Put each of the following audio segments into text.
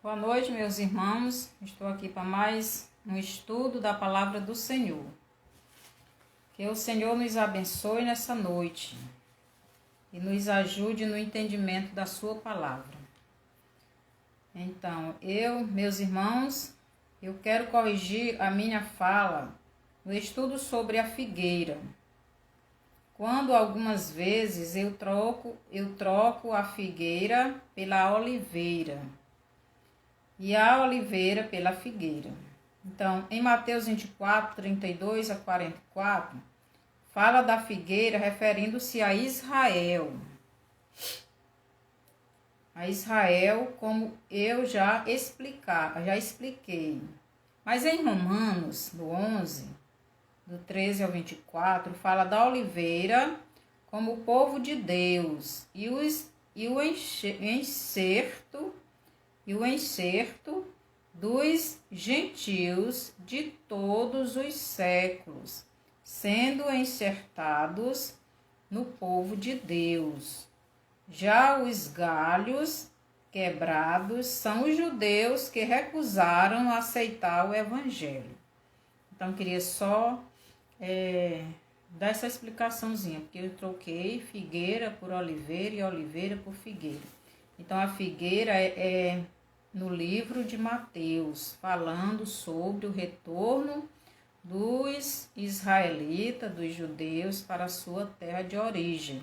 Boa noite, meus irmãos. Estou aqui para mais um estudo da palavra do Senhor. Que o Senhor nos abençoe nessa noite e nos ajude no entendimento da sua palavra. Então, meus irmãos, eu quero corrigir a minha fala no estudo sobre a figueira. Quando algumas vezes eu troco a figueira pela oliveira e a oliveira pela figueira. Então, em Mateus 24, 32 a 44, fala da figueira referindo-se a Israel. A Israel, como eu já expliquei. Mas em Romanos, no 11, do 13 ao 24, fala da oliveira como o povo de Deus e o enxerto dos gentios de todos os séculos, sendo enxertados no povo de Deus. Já os galhos quebrados são os judeus que recusaram aceitar o evangelho. Então, queria só dar essa explicaçãozinha, porque eu troquei figueira por oliveira e oliveira por figueira. Então, a figueira é no livro de Mateus, falando sobre o retorno dos israelitas, dos judeus, para a sua terra de origem.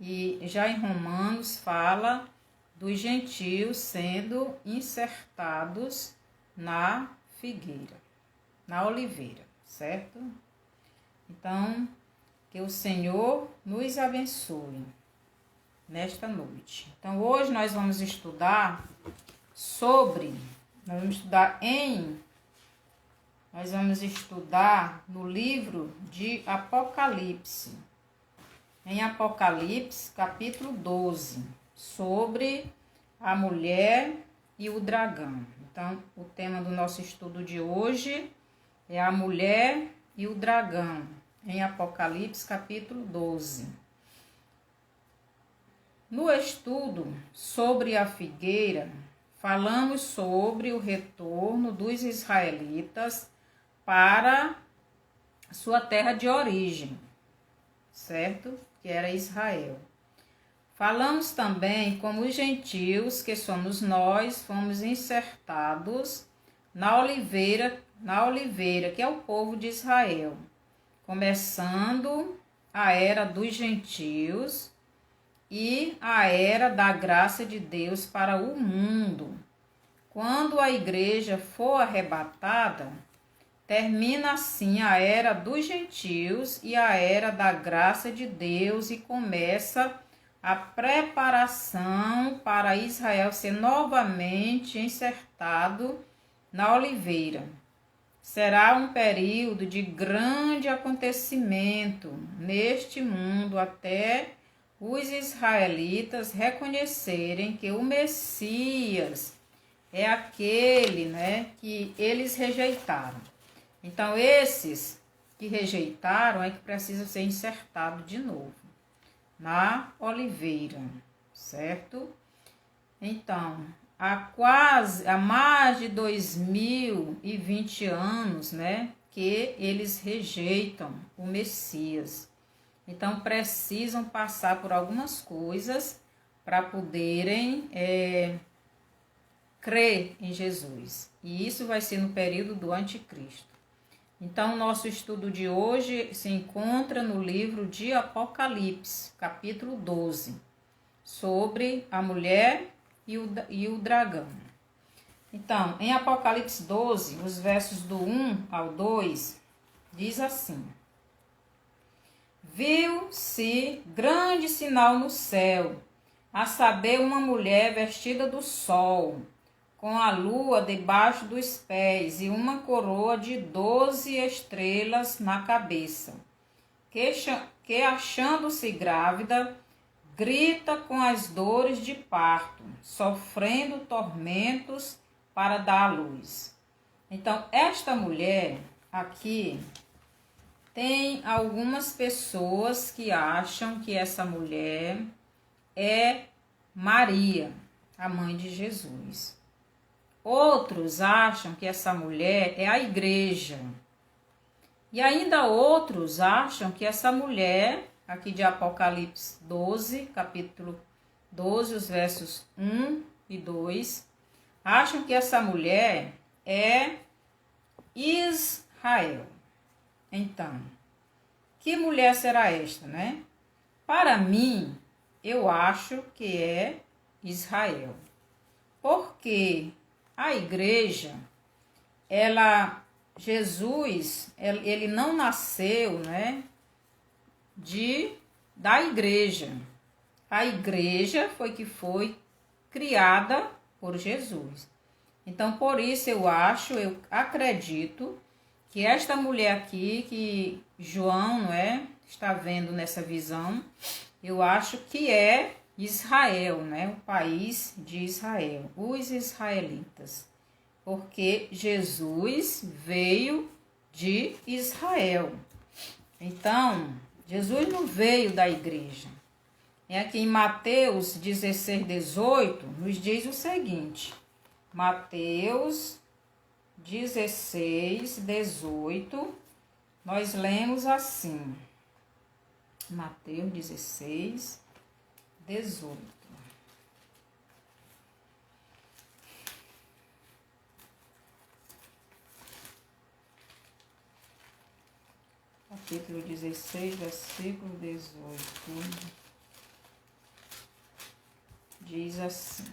E já em Romanos fala dos gentios sendo insertados na figueira, na oliveira, certo? Então, que o Senhor nos abençoe nesta noite. Então, hoje nós vamos estudar no livro de Apocalipse. Em Apocalipse, capítulo 12, sobre a mulher e o dragão. Então, o tema do nosso estudo de hoje é a mulher e o dragão, em Apocalipse, capítulo 12. No estudo sobre a figueira, falamos sobre o retorno dos israelitas para sua terra de origem, certo? Que era Israel. Falamos também como os gentios, que somos nós, fomos insertados na oliveira, que é o povo de Israel, começando a era dos gentios e a era da graça de Deus para o mundo. Quando a igreja for arrebatada, termina assim a era dos gentios e a era da graça de Deus e começa a preparação para Israel ser novamente insertado na oliveira. Será um período de grande acontecimento neste mundo até os israelitas reconhecerem que o Messias é aquele, que eles rejeitaram. Então, esses que rejeitaram é que precisam ser insertados de novo na oliveira, certo? Então, há mais de 2020 anos, que eles rejeitam o Messias. Então, precisam passar por algumas coisas para poderem crer em Jesus. E isso vai ser no período do anticristo. Então, nosso estudo de hoje se encontra no livro de Apocalipse, capítulo 12, sobre a mulher e o dragão. Então, em Apocalipse 12, os versos do 1 ao 2, diz assim: Viu-se grande sinal no céu, a saber, uma mulher vestida do sol, com a lua debaixo dos pés e uma coroa de 12 estrelas na cabeça, que achando-se grávida, grita com as dores de parto, sofrendo tormentos para dar à luz. Então, esta mulher aqui, tem algumas pessoas que acham que essa mulher é Maria, a mãe de Jesus. Outros acham que essa mulher é a igreja. E ainda outros acham que essa mulher, aqui de Apocalipse 12, capítulo 12, os versos 1 e 2, acham que essa mulher é Israel. Então, que mulher será esta, né? Para mim, eu acho que é Israel. Porque a igreja, Jesus, ele não nasceu, né, da igreja. A igreja foi criada por Jesus. Então, por isso eu acredito que esta mulher aqui, que João, não é, está vendo nessa visão, eu acho que é Israel, né, o país de Israel, os israelitas. Porque Jesus veio de Israel. Então, Jesus não veio da igreja. É aqui em Mateus 16, 18, nos diz o seguinte. Mateus 16, 18, nós lemos assim. Mateus 16, 18. Capítulo 16, versículo 18. Diz assim.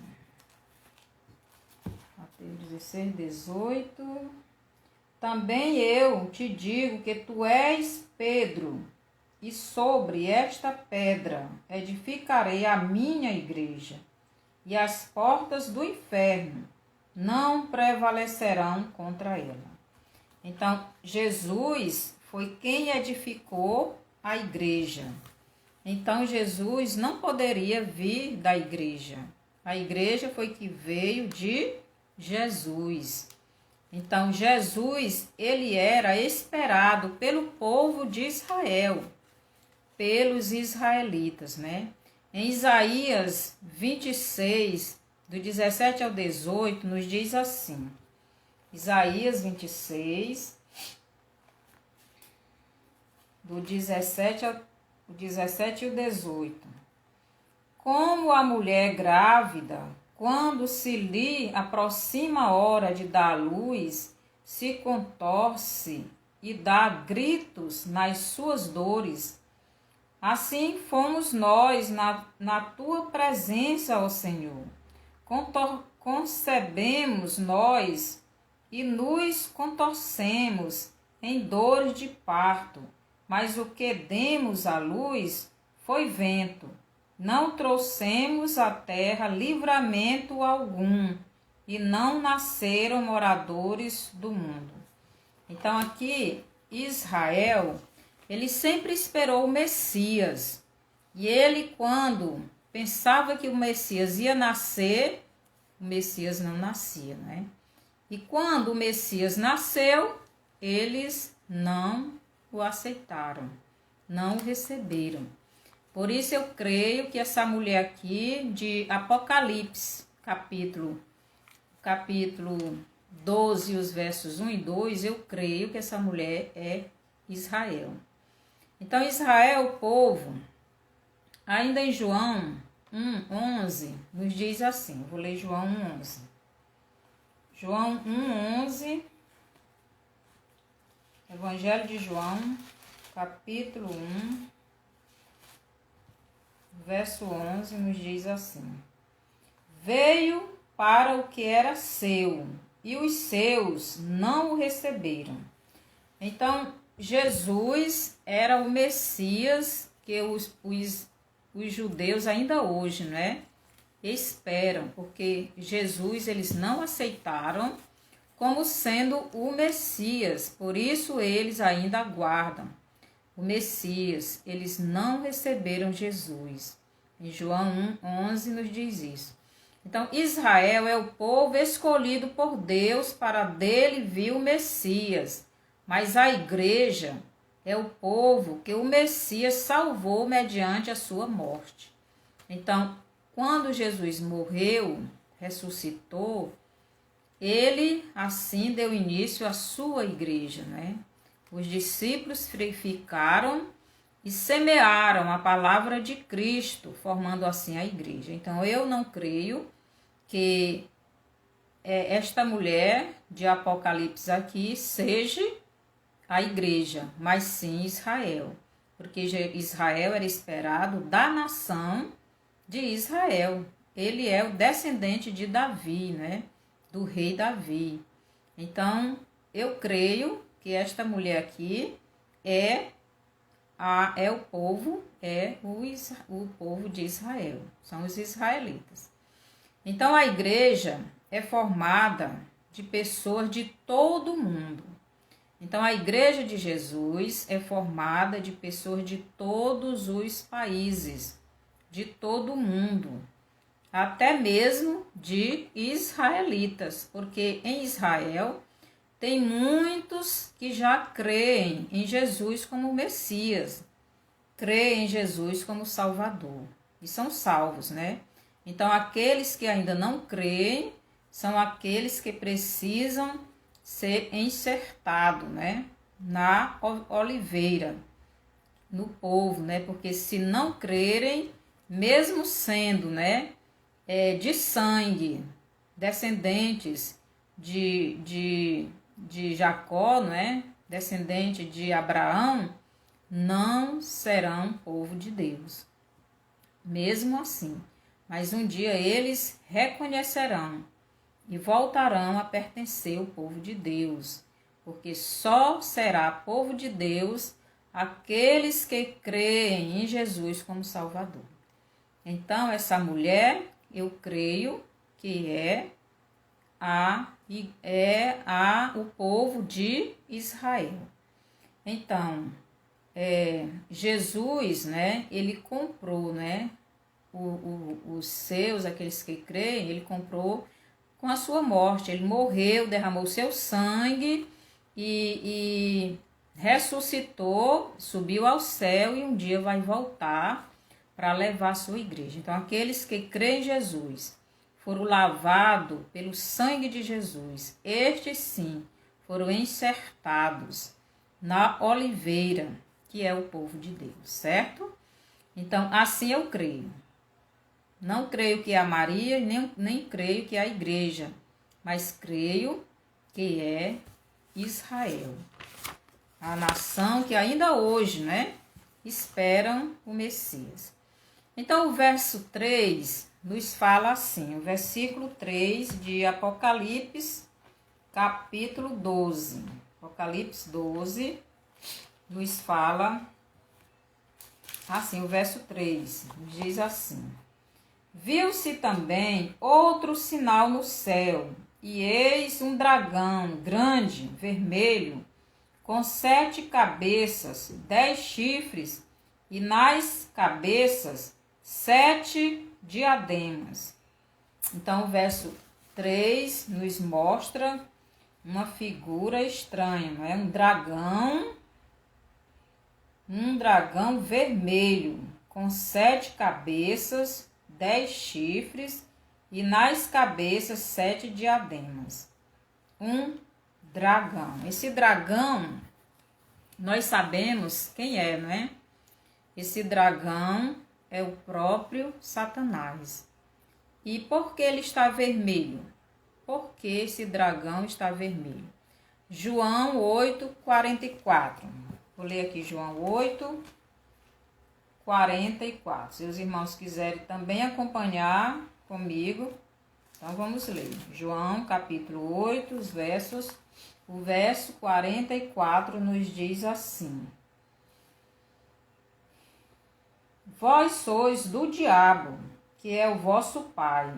Mateus 16, 18. Também eu te digo que tu és Pedro, e sobre esta pedra edificarei a minha igreja, e as portas do inferno não prevalecerão contra ela. Então, Jesus foi quem edificou a igreja. Então, Jesus não poderia vir da igreja. A igreja foi que veio de Jesus. Então, Jesus, ele era esperado pelo povo de Israel, pelos israelitas, né? Em Isaías 26, do 17 ao 18, nos diz assim. Isaías 26, do 17 e o 18. Como a mulher grávida, quando se lhe aproxima a hora de dar à luz, se contorce e dá gritos nas suas dores, assim fomos nós na tua presença, ó Senhor. Concebemos nós e nos contorcemos em dores de parto, mas o que demos à luz foi vento. Não trouxemos à terra livramento algum, e não nasceram moradores do mundo. Então aqui, Israel, ele sempre esperou o Messias. E ele, quando pensava que o Messias ia nascer, o Messias não nascia, né? E quando o Messias nasceu, eles não o aceitaram, não o receberam. Por isso eu creio que essa mulher aqui de Apocalipse, capítulo 12, os versos 1 e 2, eu creio que essa mulher é Israel. Então, Israel, o povo, ainda em João 1:11, nos diz assim, vou ler João 1:11. João 1:11, Evangelho de João, capítulo 1, verso 11, nos diz assim. Veio para o que era seu, e os seus não o receberam. Então, Jesus era o Messias que os judeus ainda hoje, né, esperam, porque Jesus eles não aceitaram como sendo o Messias, por isso eles ainda aguardam o Messias, eles não receberam Jesus. Em João 1:11 nos diz isso. Então, Israel é o povo escolhido por Deus para dele vir o Messias, mas a igreja é o povo que o Messias salvou mediante a sua morte. Então, quando Jesus morreu, ressuscitou, ele assim deu início à sua igreja, né? Os discípulos ficaram e semearam a palavra de Cristo, formando assim a igreja. Então, eu não creio que esta mulher de Apocalipse aqui seja a igreja, mas sim Israel, porque Israel era esperado da nação de Israel. Ele é o descendente de Davi, né? Do rei Davi. Então, eu creio que esta mulher aqui é o povo de Israel, são os israelitas. Então, a igreja é formada de pessoas de todo o mundo. Então, a igreja de Jesus é formada de pessoas de todos os países, de todo o mundo, até mesmo de israelitas, porque em Israel tem muitos que já creem em Jesus como Messias, creem em Jesus como Salvador e são salvos, né? Então, aqueles que ainda não creem são aqueles que precisam ser enxertados, né? Na oliveira, no povo, né? Porque se não crerem, mesmo sendo, né? De sangue, descendentes de Jacó, né? Descendente de Abraão, não serão povo de Deus. Mesmo assim. Mas um dia eles reconhecerão e voltarão a pertencer ao povo de Deus. Porque só será povo de Deus aqueles que creem em Jesus como Salvador. Então, essa mulher, eu creio que o povo de Israel. Então, Jesus, né, ele comprou, né, os seus, aqueles que creem, ele comprou com a sua morte. Ele morreu, derramou seu sangue e ressuscitou, subiu ao céu e um dia vai voltar para levar a sua igreja. Então, aqueles que creem em Jesus foram lavados pelo sangue de Jesus. Estes sim foram enxertados na oliveira, que é o povo de Deus, certo? Então, assim eu creio. Não creio que é a Maria, nem creio que é a igreja, mas creio que é Israel. A nação que ainda hoje, né, esperam o Messias. Então, o verso 3 nos fala assim, o versículo 3 de Apocalipse, capítulo 12. Apocalipse 12 nos fala assim, o verso 3 diz assim: Viu-se também outro sinal no céu, e eis um dragão grande, vermelho, com 7 cabeças, 10 chifres, e nas cabeças 7 diademas. Então, o verso 3 nos mostra uma figura estranha, não é? Um dragão vermelho, com 7 cabeças, 10 chifres, e nas cabeças 7 diademas. Um dragão. Esse dragão, nós sabemos quem é, não é? Esse dragão é o próprio Satanás. E por que ele está vermelho? Por que esse dragão está vermelho? João 8:44. Vou ler aqui João 8:44. Se os irmãos quiserem também acompanhar comigo, então vamos ler. João capítulo 8, o verso 44 nos diz assim: Vós sois do diabo, que é o vosso pai,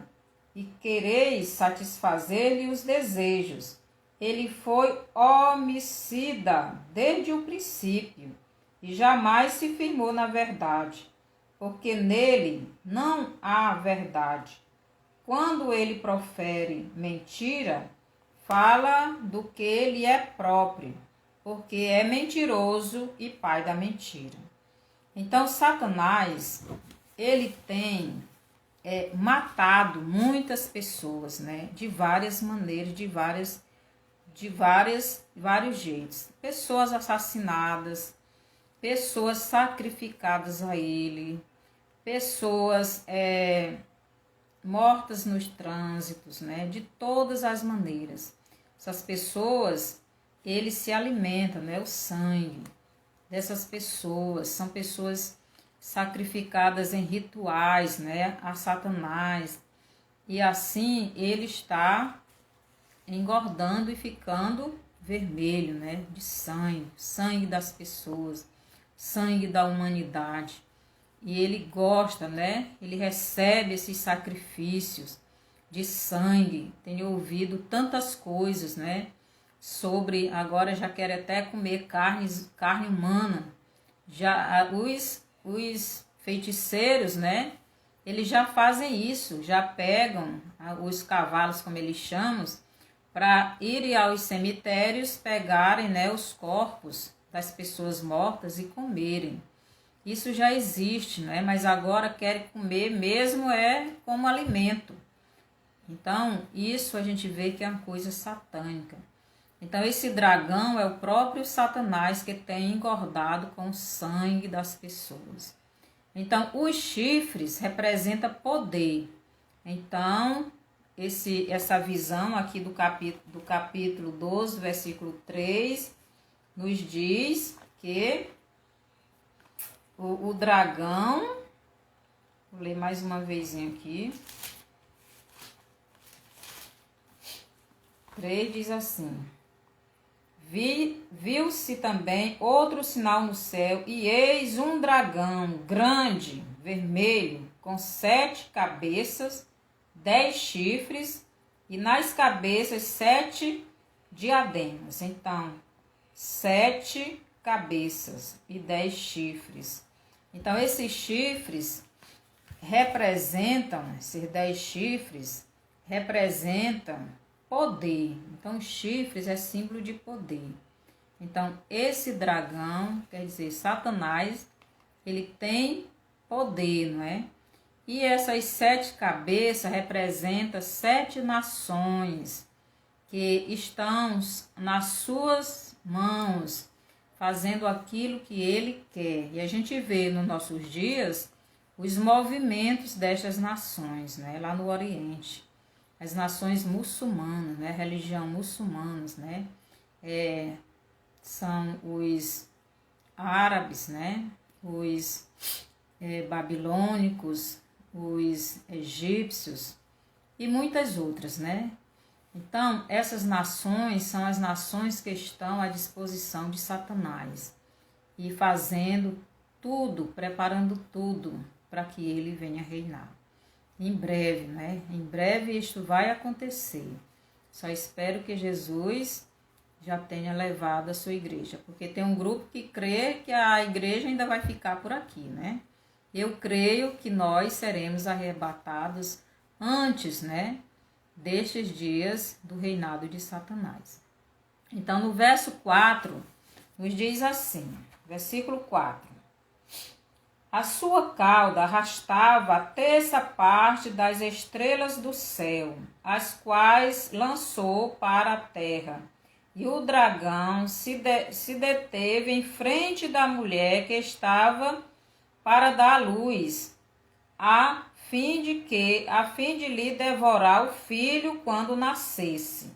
e quereis satisfazer-lhe os desejos. Ele foi homicida desde o princípio, e jamais se firmou na verdade, porque nele não há verdade. Quando ele profere mentira, fala do que ele é próprio, porque é mentiroso e pai da mentira. Então, Satanás, ele tem matado muitas pessoas, né? De várias maneiras, vários jeitos. Pessoas assassinadas, pessoas sacrificadas a ele, pessoas mortas nos trânsitos, né? De todas as maneiras. Essas pessoas, eles se alimentam, né? O sangue dessas pessoas, são pessoas sacrificadas em rituais, né? A Satanás. E assim ele está engordando e ficando vermelho, né? De sangue, sangue das pessoas, sangue da humanidade. E ele gosta, né? Ele recebe esses sacrifícios de sangue. Tenho ouvido tantas coisas, né? Sobre, agora já quero até comer carne humana. Já os feiticeiros, né? Eles já fazem isso, já pegam os cavalos, como eles chamam, para irem aos cemitérios, pegarem, né, os corpos das pessoas mortas e comerem. Isso já existe, né? Mas agora querem comer mesmo como alimento. Então, isso a gente vê que é uma coisa satânica. Então, esse dragão é o próprio Satanás que tem engordado com o sangue das pessoas. Então, os chifres representam poder. Então, essa visão aqui do capítulo 12, versículo 3, nos diz que o dragão, vou ler mais uma vez aqui, 3 diz assim: viu-se também outro sinal no céu, e eis um dragão grande, vermelho, com 7 cabeças, 10 chifres, e nas cabeças 7 diademas. Então, 7 cabeças e 10 chifres. Então, esses chifres representam, esses 10 chifres representam poder. Então, chifres é símbolo de poder. Então, esse dragão, quer dizer, Satanás, ele tem poder, não é? E essas 7 cabeças representam 7 nações que estão nas suas mãos, fazendo aquilo que ele quer. E a gente vê nos nossos dias os movimentos destas nações, né? Lá no Oriente. As nações muçulmanas, né? Religião muçulmanas, né? São os árabes, né? Os babilônicos, os egípcios e muitas outras, né? Então, essas nações são as nações que estão à disposição de Satanás e fazendo tudo, preparando tudo para que ele venha reinar. Em breve, né? Em breve isto vai acontecer. Só espero que Jesus já tenha levado a sua igreja, porque tem um grupo que crê que a igreja ainda vai ficar por aqui, né? Eu creio que nós seremos arrebatados antes, né, destes dias do reinado de Satanás. Então, no verso 4, nos diz assim, versículo 4. A sua cauda arrastava a terça parte das estrelas do céu, as quais lançou para a terra. E o dragão se deteve em frente da mulher que estava para dar luz, a fim de lhe devorar o filho quando nascesse.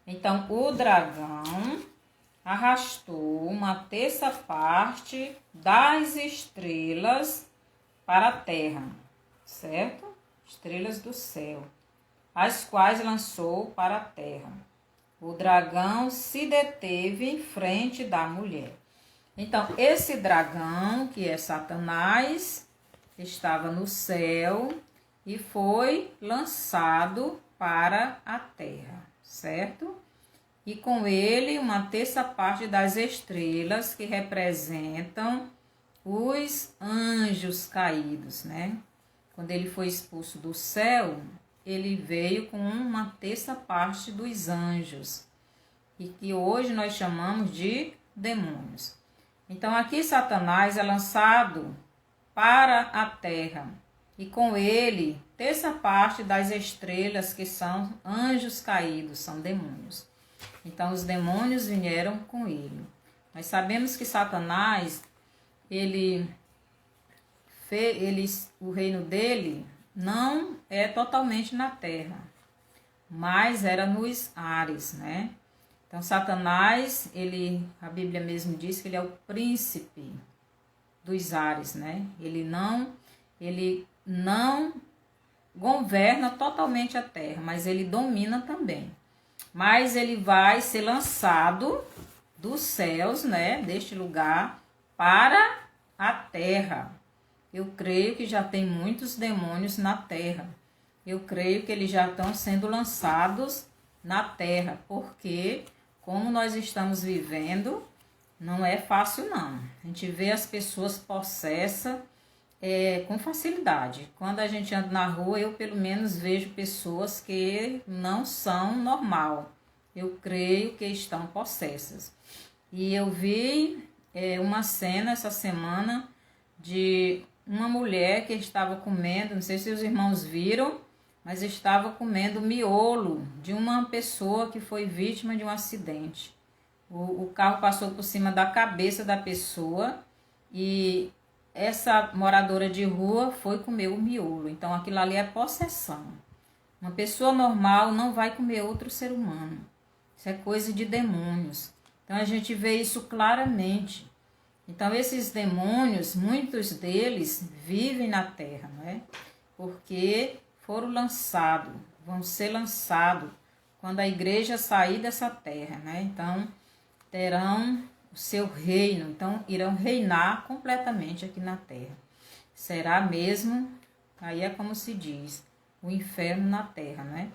Então, o dragão arrastou uma terça parte das estrelas para a terra, certo? Estrelas do céu, as quais lançou para a terra. O dragão se deteve em frente da mulher. Então, esse dragão, que é Satanás, estava no céu e foi lançado para a terra, certo? E com ele uma terça parte das estrelas que representam os anjos caídos, né? Quando ele foi expulso do céu, ele veio com uma terça parte dos anjos, e que hoje nós chamamos de demônios. Então aqui Satanás é lançado para a terra. e com ele terça parte das estrelas, que são anjos caídos, são demônios. Então os demônios vieram com ele. Nós sabemos que Satanás, o reino dele não é totalmente na terra, mas era nos ares, né? Então Satanás, a Bíblia mesmo diz que ele é o príncipe dos ares, né? Ele não governa totalmente a terra, mas ele domina também. Mas ele vai ser lançado dos céus, né, deste lugar, para a terra. Eu creio que já tem muitos demônios na terra. Eu creio que eles já estão sendo lançados na terra, porque como nós estamos vivendo, não é fácil não. A gente vê as pessoas possessas com facilidade. Quando a gente anda na rua, eu pelo menos vejo pessoas que não são normal. Eu creio que estão possessas. E eu vi uma cena essa semana de uma mulher que estava comendo, não sei se os irmãos viram, mas estava comendo miolo de uma pessoa que foi vítima de um acidente. O carro passou por cima da cabeça da pessoa e essa moradora de rua foi comer o miolo. Então aquilo ali é possessão. Uma pessoa normal não vai comer outro ser humano. Isso é coisa de demônios. Então a gente vê isso claramente. Então esses demônios, muitos deles vivem na terra, né? Porque foram lançados, vão ser lançados quando a igreja sair dessa terra, né? Então terão o seu reino, então irão reinar completamente aqui na terra. Será mesmo, aí é como se diz, o inferno na terra, né?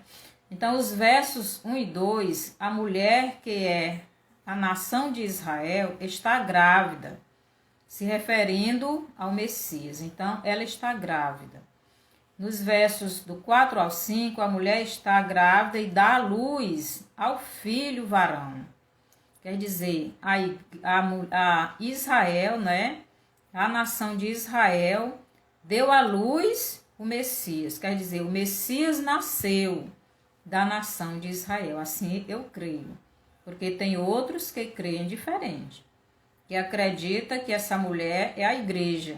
Então os versos 1 e 2, a mulher que é a nação de Israel está grávida, se referindo ao Messias. Então ela está grávida. Nos versos do 4 ao 5, a mulher está grávida e dá à luz ao filho varão. Quer dizer, a Israel, né? A nação de Israel deu à luz o Messias. Quer dizer, o Messias nasceu da nação de Israel. Assim eu creio. Porque tem outros que creem diferente. Que acredita que essa mulher é a igreja.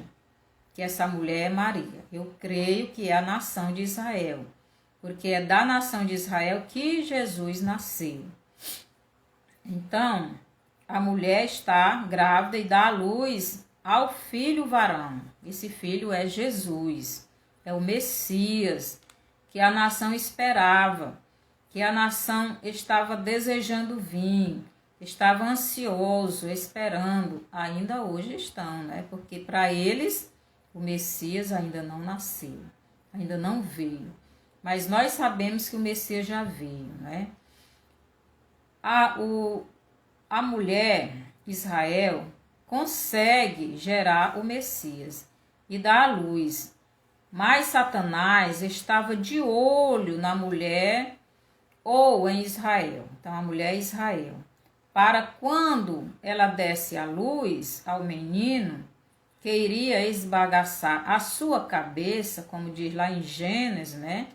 Que essa mulher é Maria. Eu creio que é a nação de Israel. Porque é da nação de Israel que Jesus nasceu. Então, a mulher está grávida e dá à luz ao filho varão. Esse filho é Jesus, é o Messias, que a nação esperava, que a nação estava desejando vir, estava ansioso, esperando. Ainda hoje estão, né? Porque para eles o Messias ainda não nasceu, ainda não veio. Mas nós sabemos que o Messias já veio, né? A mulher, Israel, consegue gerar o Messias e dar à luz. Mas Satanás estava de olho na mulher ou em Israel. Então, a mulher é Israel. Para quando ela desse à luz ao menino, que iria esbagaçar a sua cabeça, como diz lá em Gênesis, né?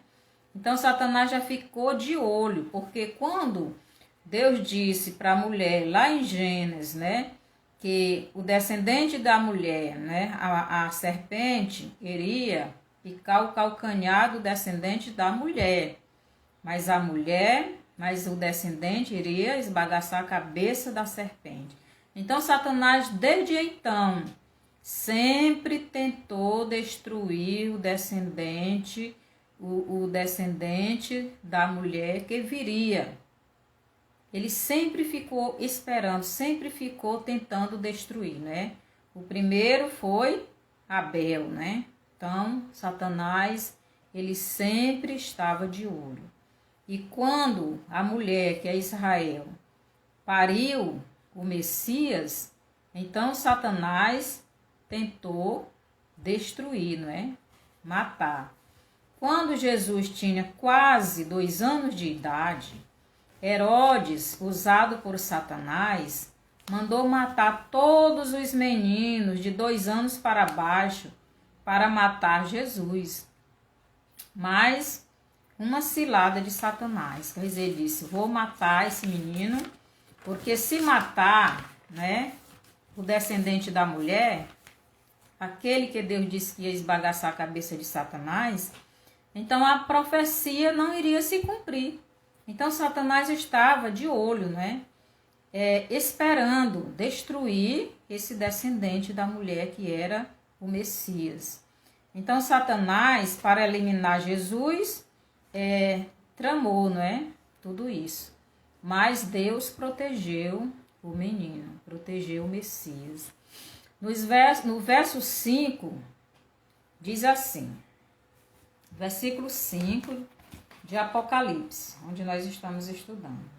Então, Satanás já ficou de olho, porque quando Deus disse para a mulher, lá em Gênesis, né, que o descendente da mulher, né, a serpente, iria picar o calcanhar do descendente da mulher. Mas o descendente iria esbagaçar a cabeça da serpente. Então, Satanás, desde então, sempre tentou destruir o descendente da mulher que viria. Ele sempre ficou esperando, sempre ficou tentando destruir, né? O primeiro foi Abel, né? Então, Satanás, ele sempre estava de olho. E quando a mulher, que é Israel, pariu o Messias, então Satanás tentou destruir, né? Matar. Quando Jesus tinha quase 2 anos de idade, Herodes, usado por Satanás, mandou matar todos os meninos de 2 anos para baixo, para matar Jesus. Mas uma cilada de Satanás, quer dizer, disse, vou matar esse menino, porque se matar, né, o descendente da mulher, aquele que Deus disse que ia esbagaçar a cabeça de Satanás, então a profecia não iria se cumprir. Então Satanás estava de olho, né, esperando destruir esse descendente da mulher que era o Messias. Então Satanás, para eliminar Jesus, tramou, não é? Tudo isso. Mas Deus protegeu o menino, protegeu o Messias. No verso 5, diz assim, versículo 5 de Apocalipse, onde nós estamos estudando.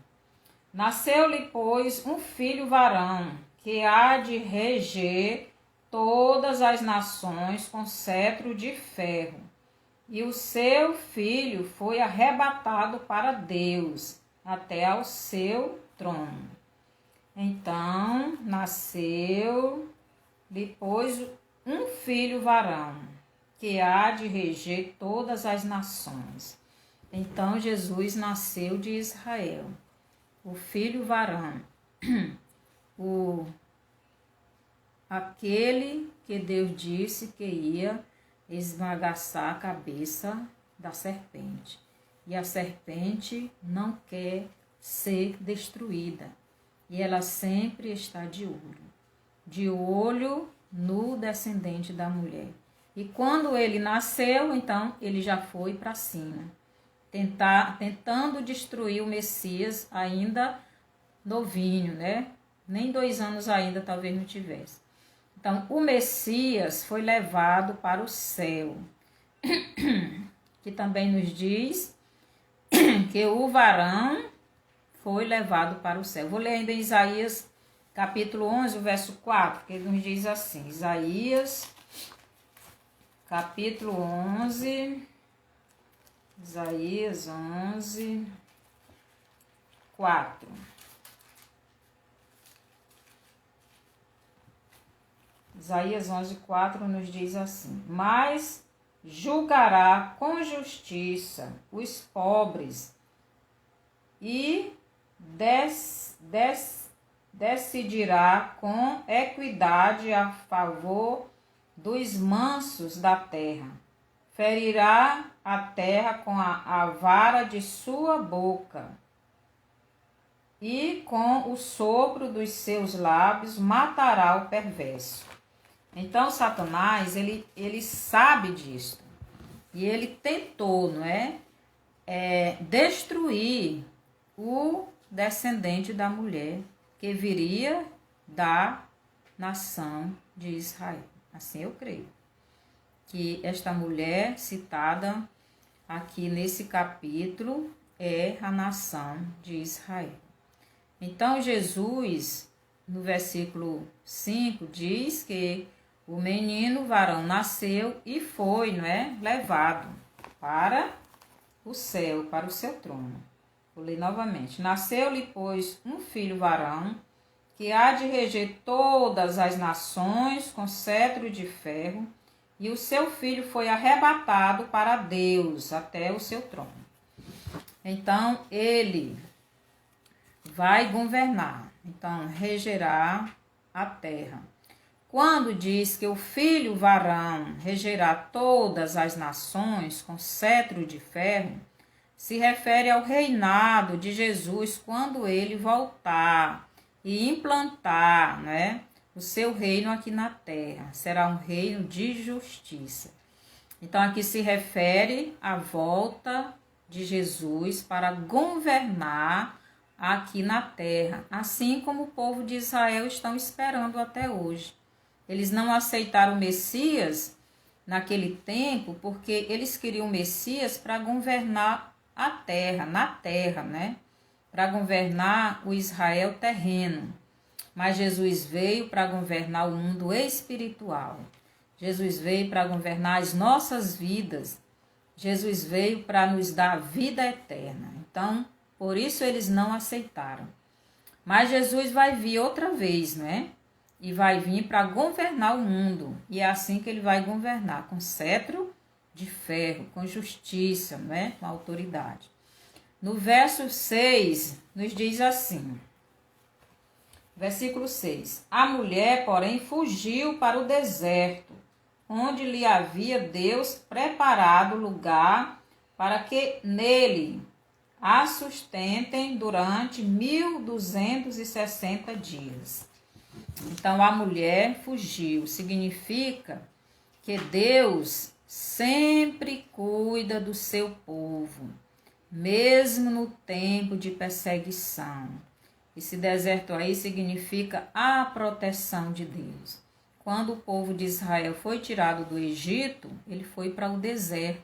Nasceu-lhe, pois, um filho varão, que há de reger todas as nações com cetro de ferro. E o seu filho foi arrebatado para Deus, até ao seu trono. Então, nasceu depois um filho varão, que há de reger todas as nações. Então, Jesus nasceu de Israel, o filho varão, aquele que Deus disse que ia esbagaçar a cabeça da serpente. E a serpente não quer ser destruída. E ela sempre está de olho no descendente da mulher. E quando ele nasceu, então ele já foi para cima, tentando destruir o Messias ainda novinho, né? Nem 2 anos ainda talvez não tivesse. Então, o Messias foi levado para o céu, que também nos diz que o varão foi levado para o céu. Vou ler ainda em Isaías, capítulo 11, o verso 4, que ele nos diz assim, Isaías, capítulo 11, Isaías 11, 4. Isaías 11, 4 nos diz assim, mas julgará com justiça os pobres e decidirá com equidade a favor dos mansos da terra. Ferirá a terra com a vara de sua boca e com o sopro dos seus lábios matará o perverso. Então, Satanás, ele sabe disso. E ele tentou, não é? Destruir o descendente da mulher que viria da nação de Israel. Assim eu creio. Que esta mulher citada aqui nesse capítulo é a nação de Israel. Então, Jesus, no versículo 5, diz que o menino varão nasceu e foi, não é, levado para o céu, para o seu trono. Vou ler novamente. Nasceu-lhe, pois, um filho varão, que há de reger todas as nações com cetro de ferro, e o seu filho foi arrebatado para Deus, até o seu trono. Então, ele vai governar, então regerá a terra. Quando diz que o filho varão regerá todas as nações com cetro de ferro, se refere ao reinado de Jesus quando ele voltar e implantar, né, o seu reino aqui na terra. Será um reino de justiça. Então aqui se refere à volta de Jesus para governar aqui na terra, assim como o povo de Israel estão esperando até hoje. Eles não aceitaram o Messias naquele tempo porque eles queriam o Messias para governar a terra, na terra, né? Para governar o Israel terreno. Mas Jesus veio para governar o mundo espiritual. Jesus veio para governar as nossas vidas. Jesus veio para nos dar a vida eterna. Então, por isso eles não aceitaram. Mas Jesus vai vir outra vez, né? e vai vir para governar o mundo. E é assim que ele vai governar, com cetro de ferro, com justiça, né? Com autoridade. No verso 6, nos diz assim, versículo 6. A mulher, porém, fugiu para o deserto, onde lhe havia Deus preparado lugar para que nele a sustentem durante 1260 dias. Então a mulher fugiu, significa que Deus sempre cuida do seu povo, mesmo no tempo de perseguição. Esse deserto aí significa a proteção de Deus. Quando o povo de Israel foi tirado do Egito, ele foi para o deserto.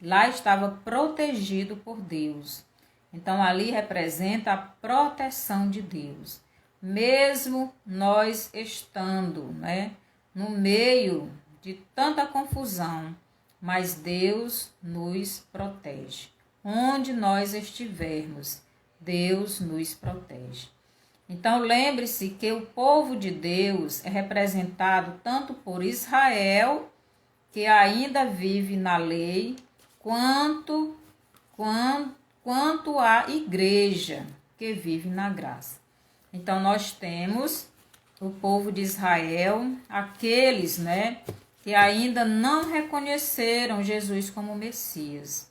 Lá estava protegido por Deus. Então ali representa a proteção de Deus. Mesmo nós estando, né, no meio de tanta confusão, mas Deus nos protege. Onde nós estivermos, Deus nos protege. Então lembre-se que o povo de Deus é representado tanto por Israel, que ainda vive na lei, quanto a igreja, que vive na graça. Então nós temos o povo de Israel, aqueles, né, que ainda não reconheceram Jesus como Messias.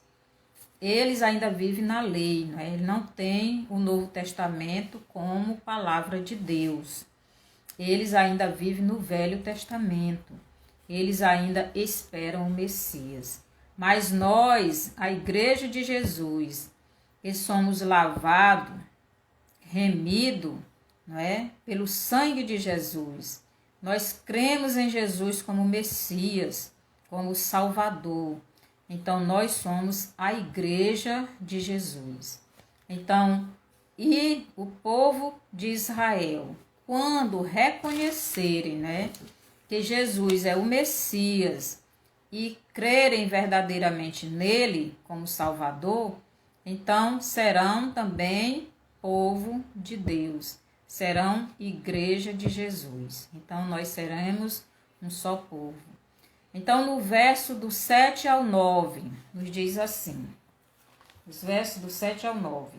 Eles ainda vivem na lei, né? Ele não tem o Novo Testamento como palavra de Deus. Eles ainda vivem no Velho Testamento. Eles ainda esperam o Messias. Mas nós, a Igreja de Jesus, que somos lavados, remidos, não é? Pelo sangue de Jesus. Nós cremos em Jesus como Messias, como Salvador. Então, nós somos a Igreja de Jesus. Então, e o povo de Israel, quando reconhecerem, né, que Jesus é o Messias e crerem verdadeiramente nele como Salvador, então serão também povo de Deus, serão Igreja de Jesus. Então, nós seremos um só povo. Então, no verso do 7 ao 9, nos diz assim, os versos do 7 ao 9.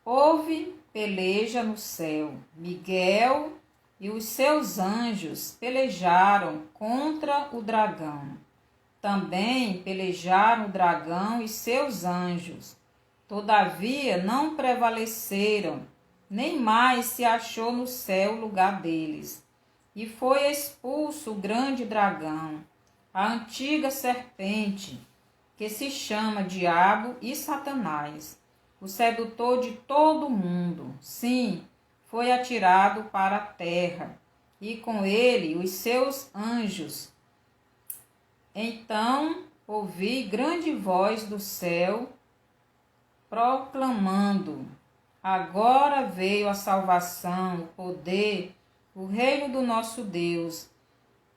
Houve peleja no céu, Miguel e os seus anjos pelejaram contra o dragão. Também pelejaram o dragão e seus anjos. Todavia não prevaleceram, nem mais se achou no céu lugar deles. E foi expulso o grande dragão, a antiga serpente, que se chama Diabo e Satanás, o sedutor de todo o mundo. Sim, foi atirado para a terra, e com ele os seus anjos. Então ouvi grande voz do céu, proclamando: agora veio a salvação, o poder, o reino do nosso Deus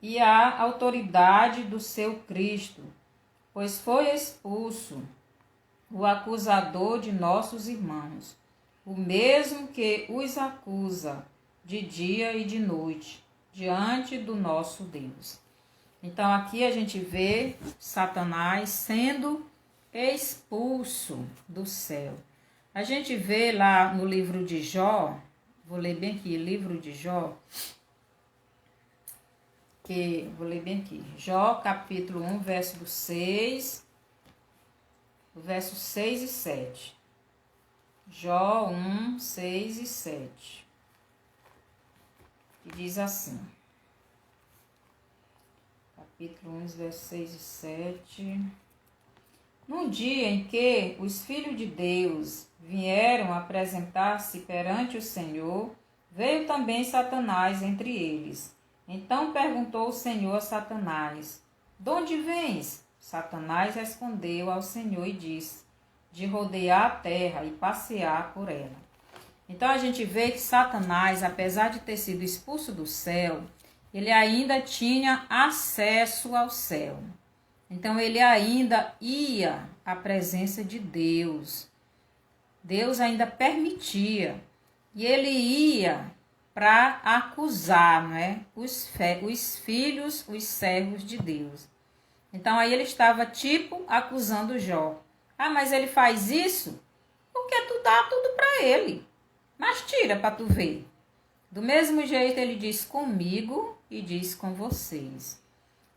e a autoridade do seu Cristo, pois foi expulso o acusador de nossos irmãos, o mesmo que os acusa de dia e de noite, diante do nosso Deus. Então aqui a gente vê Satanás sendo expulso do céu. A gente vê lá no livro de Jó, vou ler bem aqui, livro de Jó, vou ler bem aqui, Jó capítulo 1, verso do 6, versos 6 e 7. Jó 1, 6 e 7. Que diz assim, capítulo 1, versos 6 e 7. Num dia em que os filhos de Deus vieram apresentar-se perante o Senhor, veio também Satanás entre eles. Então perguntou o Senhor a Satanás: de onde vens? Satanás respondeu ao Senhor e disse: de rodear a terra e passear por ela. Então a gente vê que Satanás, apesar de ter sido expulso do céu, ele ainda tinha acesso ao céu. Então ele ainda ia à presença de Deus. Deus ainda permitia. E ele ia para acusar, os filhos, os servos de Deus. Então aí ele estava acusando Jó. Ah, mas ele faz isso porque tu dá tudo para ele. Mas tira para tu ver. Do mesmo jeito ele diz comigo e diz com vocês.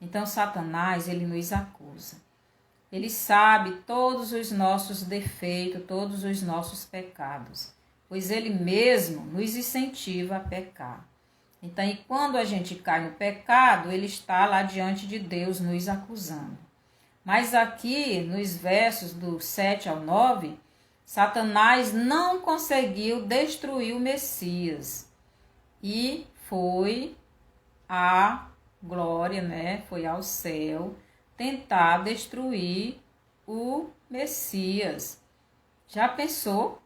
Então Satanás, ele nos acusa. Ele sabe todos os nossos defeitos, todos os nossos pecados, pois ele mesmo nos incentiva a pecar. Então, e quando a gente cai no pecado, ele está lá diante de Deus nos acusando. Mas aqui, nos versos do 7 ao 9, Satanás não conseguiu destruir o Messias. E foi à glória, foi ao céu, tentar destruir o Messias. Já pensou?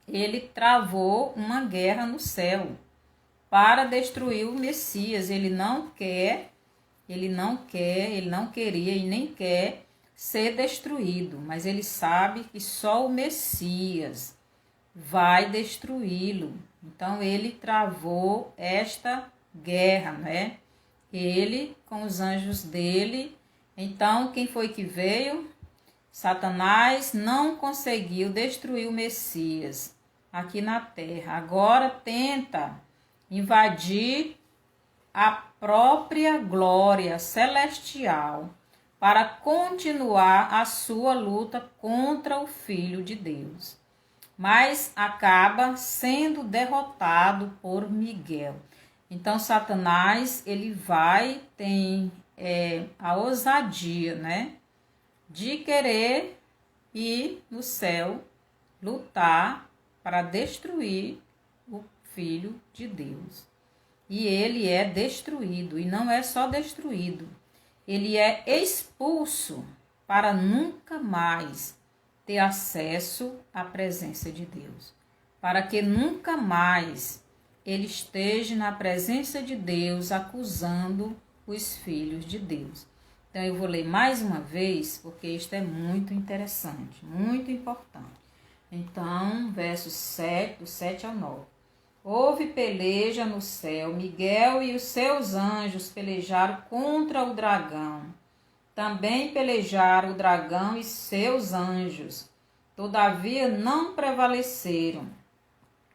Ele travou uma guerra no céu para destruir o Messias. Ele não queria e nem quer ser destruído, mas ele sabe que só o Messias vai destruí-lo. Então ele travou esta guerra, Ele com os anjos dele. Então, quem foi que veio? Satanás não conseguiu destruir o Messias aqui na terra. Agora tenta invadir a própria glória celestial para continuar a sua luta contra o Filho de Deus. Mas acaba sendo derrotado por Miguel. Então, Satanás, ele tem a ousadia, de querer ir no céu, lutar para destruir o Filho de Deus. E ele é destruído, e não é só destruído, ele é expulso para nunca mais ter acesso à presença de Deus, para que nunca mais ele esteja na presença de Deus acusando os filhos de Deus. Então eu vou ler mais uma vez, porque isto é muito interessante, muito importante. Então, versos 7, do 7 ao 9. Houve peleja no céu, Miguel e os seus anjos pelejaram contra o dragão. Também pelejaram o dragão e seus anjos. Todavia não prevaleceram,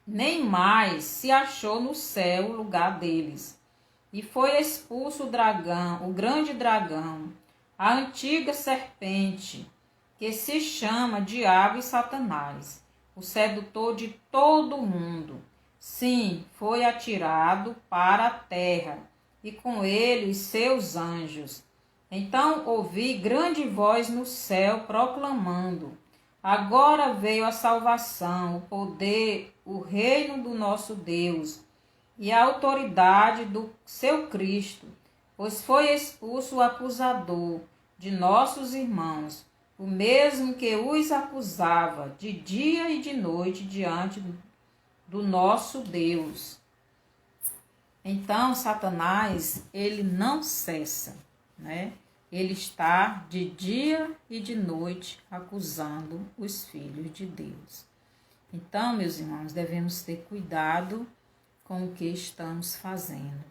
nem mais se achou no céu o lugar deles. E foi expulso o dragão, o grande dragão, a antiga serpente, que se chama Diabo e Satanás, o sedutor de todo o mundo. Sim, foi atirado para a terra, e com ele os seus anjos. Então ouvi grande voz no céu proclamando: agora veio a salvação, o poder, o reino do nosso Deus e a autoridade do seu Cristo, pois foi expulso o acusador de nossos irmãos, o mesmo que os acusava de dia e de noite diante do nosso Deus. Então, Satanás, ele não cessa, Ele está de dia e de noite acusando os filhos de Deus. Então, meus irmãos, devemos ter cuidado com o que estamos fazendo.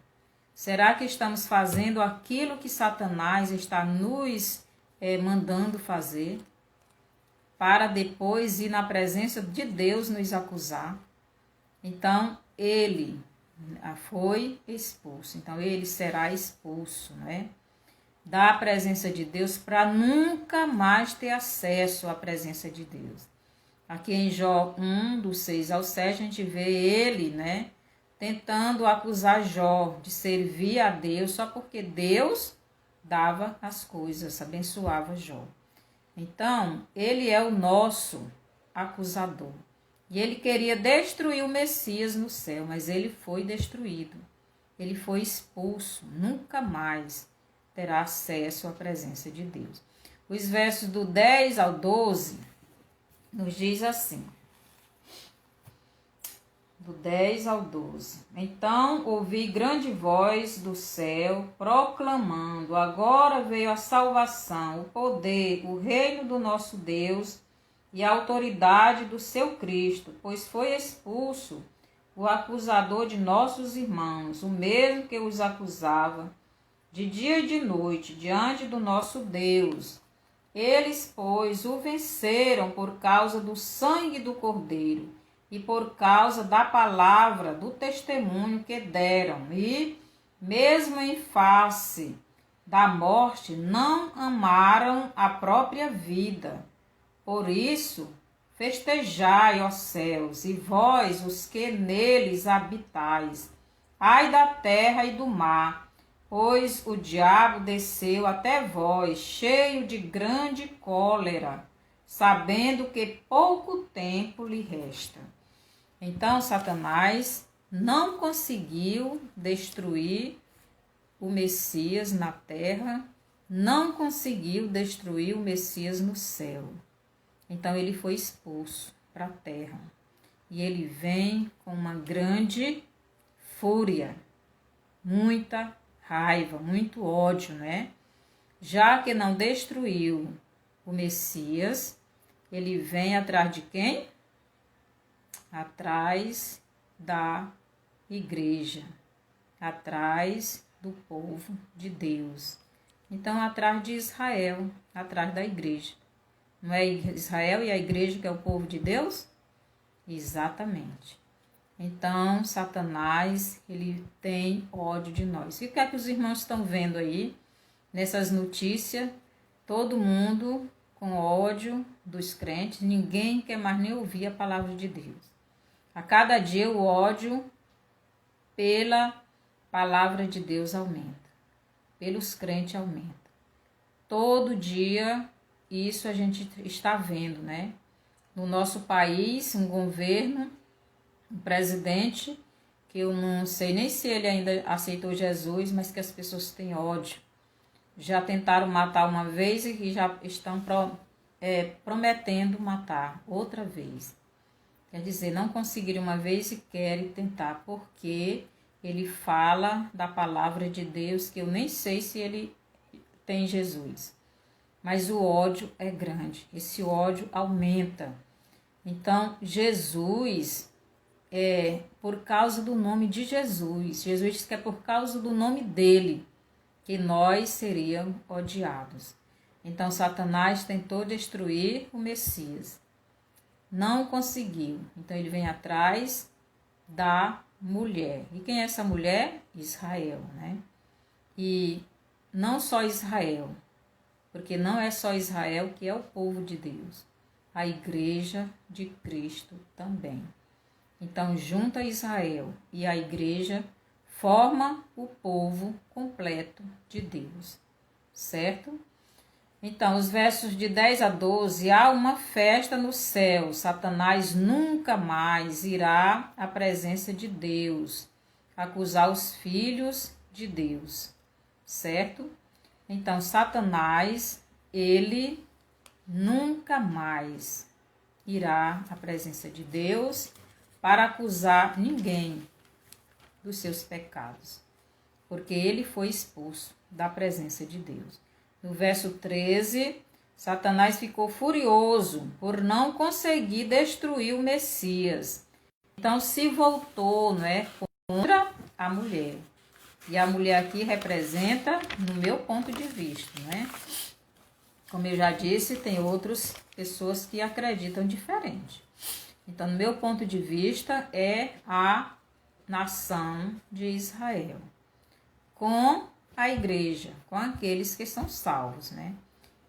Será que estamos fazendo aquilo que Satanás está nos mandando fazer, para depois ir na presença de Deus nos acusar? Então, ele foi expulso. Então, ele será expulso, da presença de Deus, para nunca mais ter acesso à presença de Deus. Aqui em Jó 1, do 6 ao 7, a gente vê ele, tentando acusar Jó de servir a Deus só porque Deus dava as coisas, abençoava Jó. Então, ele é o nosso acusador. E ele queria destruir o Messias no céu, mas ele foi destruído. Ele foi expulso, nunca mais terá acesso à presença de Deus. Os versos do 10 ao 12 nos diz assim: do 10 ao 12. Então ouvi grande voz do céu proclamando: agora veio a salvação, o poder, o reino do nosso Deus e a autoridade do seu Cristo, pois foi expulso o acusador de nossos irmãos, o mesmo que os acusava de dia e de noite diante do nosso Deus. Eles, pois, o venceram por causa do sangue do Cordeiro e por causa da palavra do testemunho que deram, e, mesmo em face da morte, não amaram a própria vida. Por isso, festejai, ó céus, e vós, os que neles habitais. Ai da terra e do mar, pois o diabo desceu até vós, cheio de grande cólera, sabendo que pouco tempo lhe resta. Então, Satanás não conseguiu destruir o Messias na terra, não conseguiu destruir o Messias no céu. Então, ele foi expulso para a terra. E ele vem com uma grande fúria, muita raiva, muito ódio, né? Já que não destruiu o Messias, ele vem atrás de quem? Atrás da igreja, atrás do povo de Deus. Então, atrás de Israel, atrás da igreja. Não é Israel e a igreja que é o povo de Deus? Exatamente. Então, Satanás, ele tem ódio de nós. E o que é que os irmãos estão vendo aí, nessas notícias? Todo mundo com ódio dos crentes, ninguém quer mais nem ouvir a palavra de Deus. A cada dia o ódio pela palavra de Deus aumenta, pelos crentes aumenta. Todo dia isso a gente está vendo, né? No nosso país, um governo, um presidente, que eu não sei nem se ele ainda aceitou Jesus, mas que as pessoas têm ódio. Já tentaram matar uma vez e já estão prometendo matar outra vez. Quer dizer, não conseguiram uma vez e querem tentar, porque ele fala da palavra de Deus, que eu nem sei se ele tem Jesus. Mas o ódio é grande, esse ódio aumenta. Então, Jesus, por causa do nome de Jesus, Jesus diz que é por causa do nome dele que nós seríamos odiados. Então, Satanás tentou destruir o Messias. Não conseguiu. Então, ele vem atrás da mulher. E quem é essa mulher? Israel, né? E não só Israel, porque não é só Israel que é o povo de Deus. A igreja de Cristo também. Então, junto a Israel e a igreja, forma o povo completo de Deus, certo? Então, os versos de 10 a 12, há uma festa no céu, Satanás nunca mais irá à presença de Deus, acusar os filhos de Deus, certo? Então, Satanás, ele nunca mais irá à presença de Deus para acusar ninguém dos seus pecados, porque ele foi expulso da presença de Deus. No verso 13, Satanás ficou furioso por não conseguir destruir o Messias. Então se voltou, né, contra a mulher. E a mulher aqui representa, no meu ponto de vista, né? Como eu já disse, tem outras pessoas que acreditam diferente. Então, no meu ponto de vista, é a nação de Israel, com a igreja, com aqueles que são salvos, né?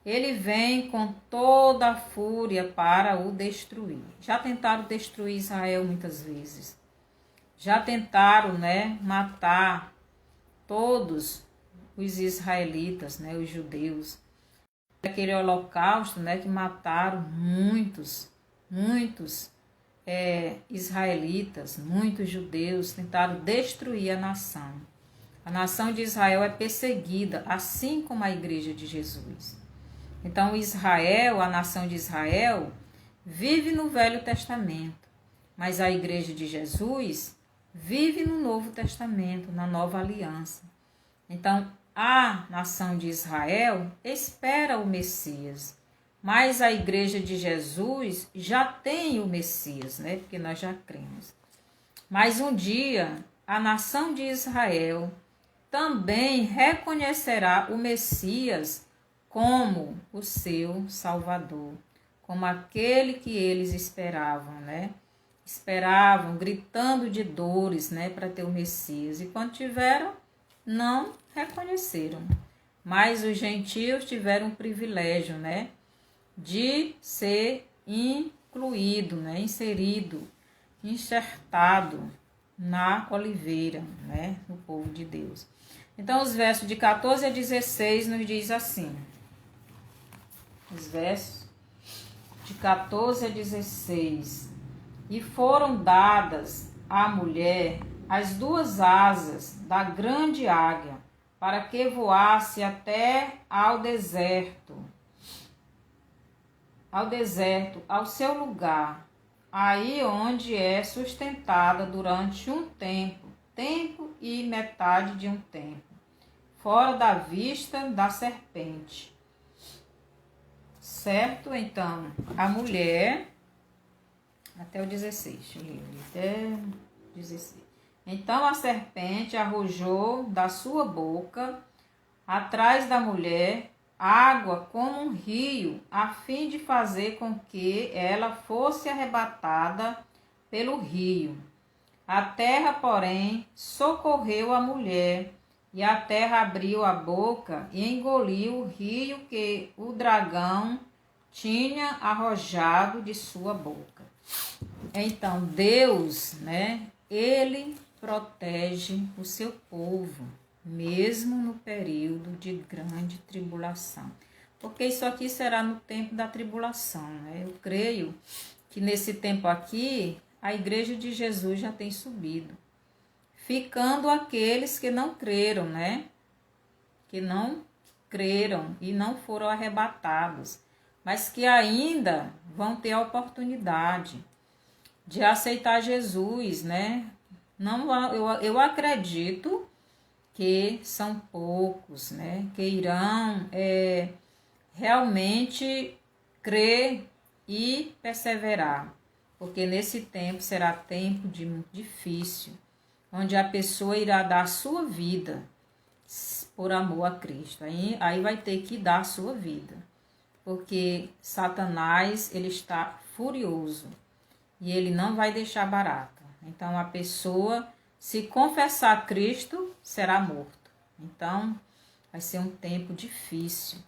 Ele vem com toda a fúria para o destruir. Já tentaram destruir Israel muitas vezes. Já tentaram, né, matar todos os israelitas, né, os judeus. Aquele holocausto, né, que mataram muitos israelitas, muitos judeus, tentaram destruir a nação. A nação de Israel é perseguida, assim como a igreja de Jesus. Então, Israel, a nação de Israel, vive no Velho Testamento, mas a igreja de Jesus vive no Novo Testamento, na Nova Aliança. Então, a nação de Israel espera o Messias, mas a igreja de Jesus já tem o Messias, né? Porque nós já cremos. Mas um dia a nação de Israel também reconhecerá o Messias como o seu Salvador, como aquele que eles esperavam, né? Esperavam, gritando de dores, né, para ter o Messias. E quando tiveram, não reconheceram. Mas os gentios tiveram o privilégio, né, de ser incluído, né, inserido, enxertado na oliveira, né, no povo de Deus. Então, os versos de 14 a 16 nos diz assim. Os versos de 14 a 16. E foram dadas à mulher as duas asas da grande águia, para que voasse até ao deserto, ao seu lugar, aí onde é sustentada durante um tempo e metade de um tempo, fora da vista da serpente. Certo? Então, a mulher, até o 16, deixa eu ler até 16. Então a serpente arrojou da sua boca, atrás da mulher, água como um rio, a fim de fazer com que ela fosse arrebatada pelo rio. A terra, porém, socorreu a mulher, e a terra abriu a boca e engoliu o rio que o dragão tinha arrojado de sua boca. Então, Deus, né, ele protege o seu povo, mesmo no período de grande tribulação. Porque isso aqui será no tempo da tribulação, né? Eu creio que nesse tempo aqui, a igreja de Jesus já tem subido, ficando aqueles que não creram, né? Que não creram e não foram arrebatados, mas que ainda vão ter a oportunidade de aceitar Jesus, né? Não, eu acredito que são poucos, né? Que irão realmente crer e perseverar, porque nesse tempo será tempo muito difícil, onde a pessoa irá dar a sua vida por amor a Cristo. Aí vai ter que dar a sua vida, porque Satanás, ele está furioso e ele não vai deixar barato. Então, a pessoa, se confessar Cristo, será morto. Então, vai ser um tempo difícil.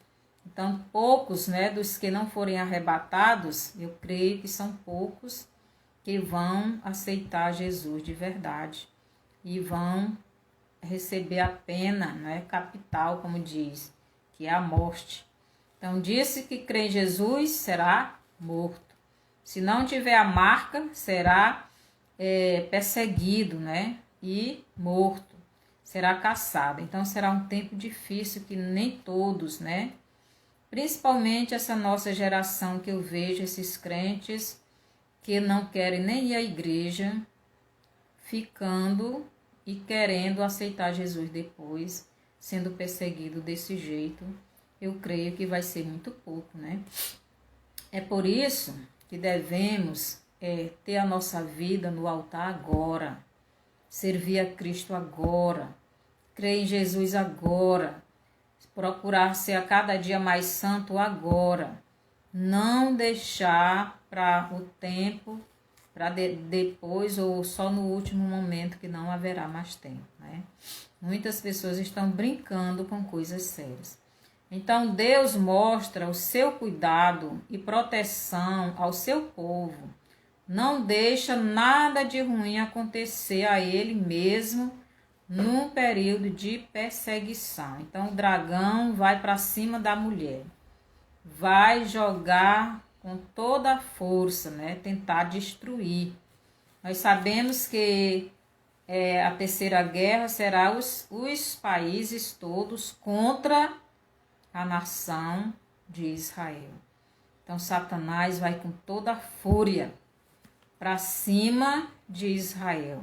Então, poucos, né, dos que não forem arrebatados, eu creio que são poucos que vão aceitar Jesus de verdade e vão receber a pena, né, capital, como diz, que é a morte. Então, disse que crê em Jesus, será morto. Se não tiver a marca, será perseguido, né, e morto. Será caçado. Então, será um tempo difícil que nem todos, né, principalmente essa nossa geração que eu vejo, esses crentes que não querem nem ir à igreja, ficando e querendo aceitar Jesus depois, sendo perseguido desse jeito, eu creio que vai ser muito pouco, né? É por isso que devemos ter a nossa vida no altar agora, servir a Cristo agora, crer em Jesus agora, procurar ser a cada dia mais santo agora, não deixar para o tempo, para depois ou só no último momento que não haverá mais tempo, né? Muitas pessoas estão brincando com coisas sérias. Então Deus mostra o seu cuidado e proteção ao seu povo. Não deixa nada de ruim acontecer a ele mesmo num período de perseguição. Então o dragão vai para cima da mulher, vai jogar com toda a força, né? Tentar destruir. Nós sabemos que a terceira guerra será os países todos contra a nação de Israel. Então Satanás vai com toda a fúria para cima de Israel,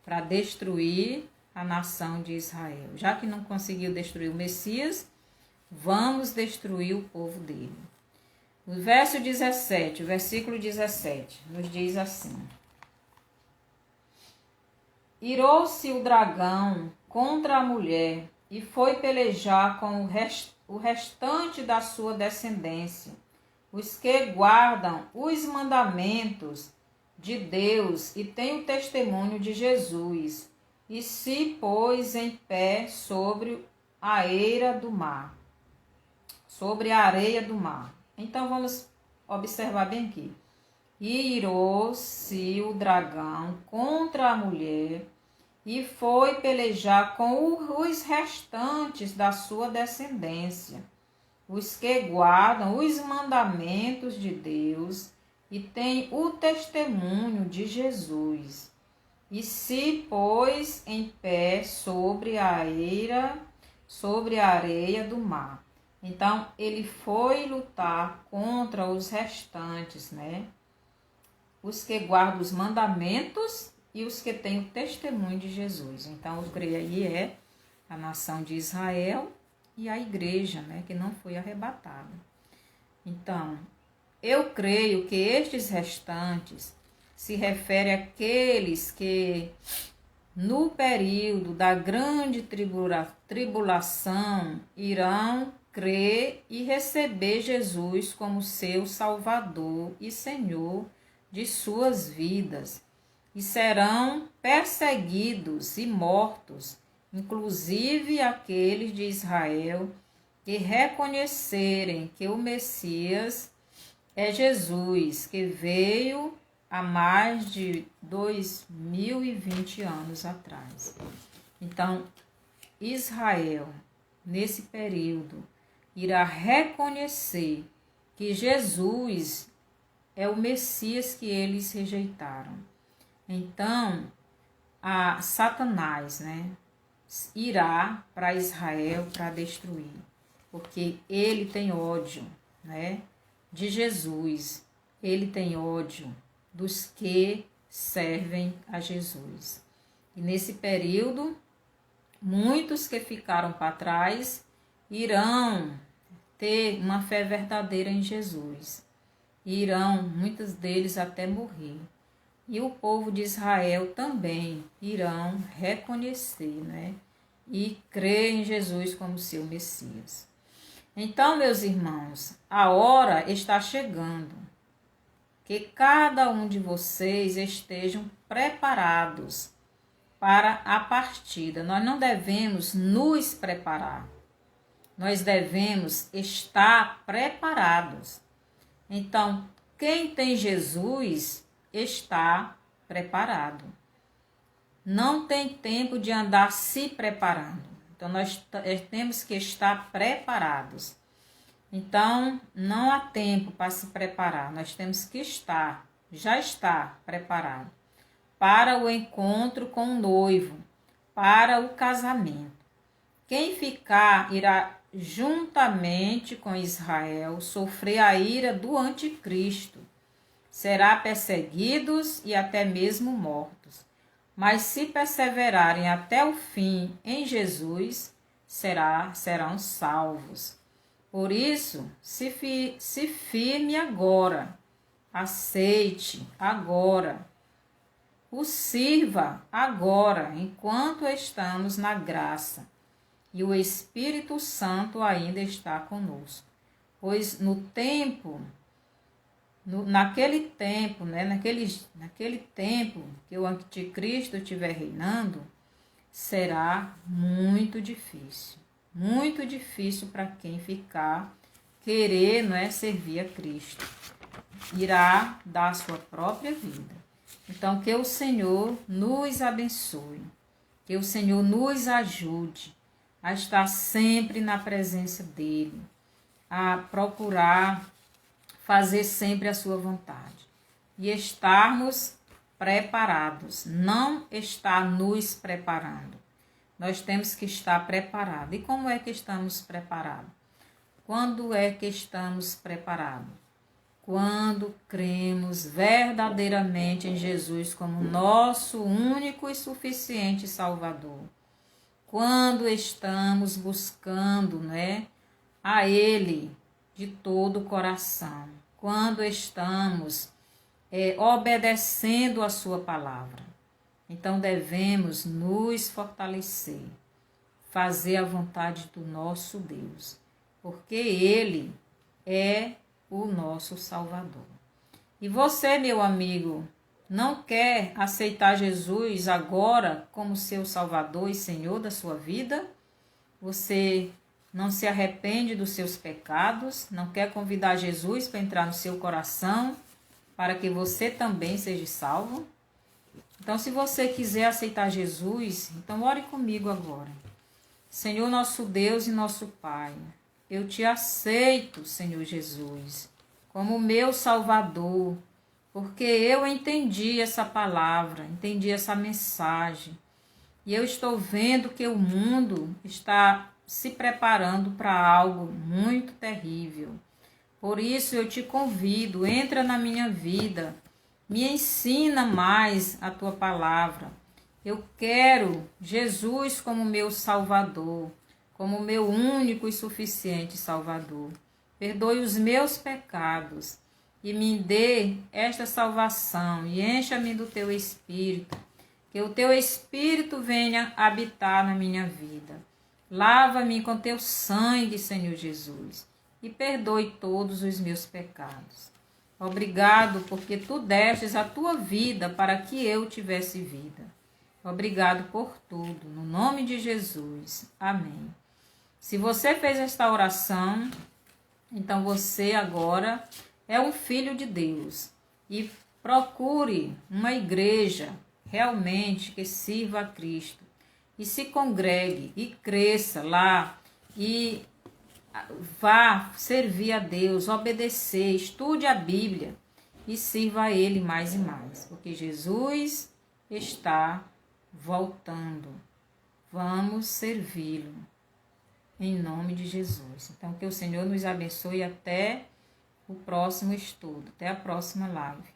para destruir a nação de Israel. Já que não conseguiu destruir o Messias, vamos destruir o povo dele. O verso 17, o versículo 17, nos diz assim: Irou-se o dragão contra a mulher e foi pelejar com o restante da sua descendência, os que guardam os mandamentos de Deus e têm o testemunho de Jesus, e se pôs em pé sobre a eira do mar, sobre a areia do mar. Então vamos observar bem aqui. E irou-se o dragão contra a mulher e foi pelejar com os restantes da sua descendência, os que guardam os mandamentos de Deus e têm o testemunho de Jesus. E se pôs em pé sobre a areia do mar. Então, ele foi lutar contra os restantes, né? Os que guardam os mandamentos e os que têm o testemunho de Jesus. Então, os aí é a nação de Israel e a igreja, né, que não foi arrebatada. Então, eu creio que estes restantes se referem àqueles que, no período da grande tribulação, irão crer e receber Jesus como seu Salvador e Senhor de suas vidas, e serão perseguidos e mortos, inclusive aqueles de Israel que reconhecerem que o Messias é Jesus, que veio há mais de 2020 anos atrás. Então, Israel, nesse período, irá reconhecer que Jesus é o Messias que eles rejeitaram. Então, a Satanás, né, irá para Israel para destruir, porque ele tem ódio, né, de Jesus, ele tem ódio dos que servem a Jesus. E nesse período, muitos que ficaram para trás irão ter uma fé verdadeira em Jesus. Irão, muitos deles até morrer. E o povo de Israel também irão reconhecer, né? E crer em Jesus como seu Messias. Então, meus irmãos, a hora está chegando. Que cada um de vocês estejam preparados para a partida. Nós não devemos nos preparar. Nós devemos estar preparados. Então, quem tem Jesus está preparado. Não tem tempo de andar se preparando. Então, nós temos que estar preparados. Então, não há tempo para se preparar. Nós temos que já estar preparado para o encontro com o noivo, para o casamento. Quem ficar irá juntamente com Israel sofrer a ira do anticristo. Será perseguidos e até mesmo mortos. Mas se perseverarem até o fim em Jesus, serão salvos. Por isso, se firme agora, aceite agora, o sirva agora, enquanto estamos na graça, e o Espírito Santo ainda está conosco. Pois naquele tempo, né, naquele tempo que o anticristo estiver reinando, será muito difícil para quem querer, não é, servir a Cristo. Irá dar a sua própria vida. Então, que o Senhor nos abençoe, que o Senhor nos ajude a estar sempre na presença dEle, a procurar fazer sempre a sua vontade e estarmos preparados, não estar nos preparando. Nós temos que estar preparados. E como é que estamos preparados? Quando é que estamos preparados? Quando cremos verdadeiramente em Jesus como nosso único e suficiente Salvador. Quando estamos buscando, né, a Ele de todo o coração. Quando estamos obedecendo a sua palavra. Então devemos nos fortalecer, fazer a vontade do nosso Deus, porque Ele é o nosso Salvador. E você, meu amigo, não quer aceitar Jesus agora como seu Salvador e Senhor da sua vida? Você não se arrepende dos seus pecados? Não quer convidar Jesus para entrar no seu coração, para que você também seja salvo? Então, se você quiser aceitar Jesus, então ore comigo agora. Senhor nosso Deus e nosso Pai, eu te aceito, Senhor Jesus, como meu Salvador, porque eu entendi essa palavra, entendi essa mensagem, e eu estou vendo que o mundo está se preparando para algo muito terrível. Por isso eu te convido, entra na minha vida, me ensina mais a tua palavra. Eu quero Jesus como meu Salvador, como meu único e suficiente Salvador. Perdoe os meus pecados e me dê esta salvação e encha-me do teu Espírito, que o teu Espírito venha habitar na minha vida. Lava-me com teu sangue, Senhor Jesus, e perdoe todos os meus pecados. Obrigado, porque tu destes a tua vida para que eu tivesse vida. Obrigado por tudo, no nome de Jesus. Amém. Se você fez esta oração, então você agora é um filho de Deus. E procure uma igreja realmente que sirva a Cristo. E se congregue e cresça lá e vá servir a Deus, obedecer, estude a Bíblia e sirva a Ele mais e mais. Porque Jesus está voltando. Vamos servi-lo em nome de Jesus. Então, que o Senhor nos abençoe até o próximo estudo, até a próxima live.